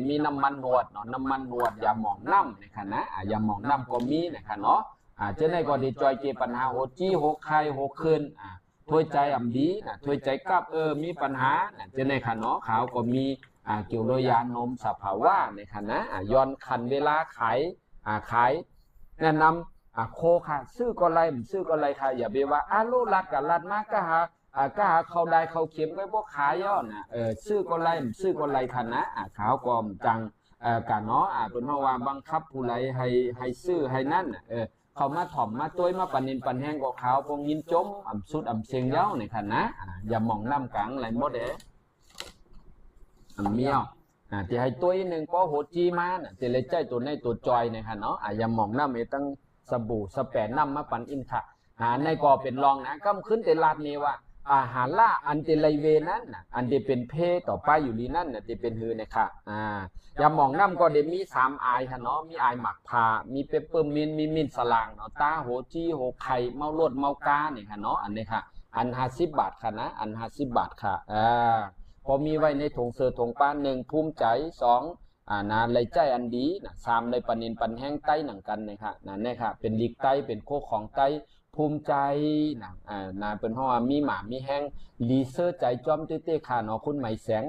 มีน้ำมันนวดเนาะน้ำมันนวดยาหมองน้ำนะคะนะยาหมองน้ำก็มีนะคะเนาะจะได้ก็ได้จอยเกี่ยปัญหาโหจี้หกไข้หกคืนถ้วยใจอ่ำดีถ้วยใจกับมีปัญหาจะได้ค่ะเนาะขาวก็มีเกี่ยวกับยานมสภาวะนะคะนะย้อนคันเวลาขายแนะนำโคค่ะซื้อก็ไรซื้อก็ไรค่ะอย่าไปว่าโลลัดกับลัดมากก็หาเขาได้เขาเข็มไว้พวกขายย่อนะซื้อก็ไรซื้อก็ไรค่ะนะขาวกอมจังกันเนาะเป็นเพราะว่าบังคับผู้ไรให้ซื้อให้นั่นเขามาถ่อมมาต้วยมาปันนินปันแห้งก็ขาวพงยินจมสุดเชียงเย้าในค่ะนะอย่ามองน้ำกลางไหลหมดเมียวที่ให้ตัวหนึ่งก็โหจีมาจะเลยใจตัวในตัวจอยในค่ะเนาะอย่ามองน้ำตั้งสบู่สแปรน้ำมาปันอินค่ะในก็เป็นรองนะก็ขึ้นแต่ลาดนี้ว่าอาหารล่าอันเตไลเวนั้นอันเดเป็นเพต่อไปอยู่ดีนั่นจะเป็นฮือนะคะอย่ามองน้ำก็เดมี3อายค่ะเนาะมีอายหมักพามีเปปเปอร์มินมีมินสลางเนาะตาโหจีโหไข่เมาลดเมากาเนี่ยค่ะเนาะอันนี้ค่ะอัน50 บาทค่ะนะอัน50 บาทค่ะพอมีไว้ในถุงเสือถุงป้าน1ภูมิใจ2นาเลยใจอันดี3เลยปันนินปันแห้งไต้หนังกันเนี่ยค่ะนี่ค่ะเป็นลีกไต้เป็นโคของไต้ภูมิใจเป็นเพราะว่ามีหมามีแห้งลีเซอร์ใจจอมเต้ๆค่ะเนาะคุณไหมแสง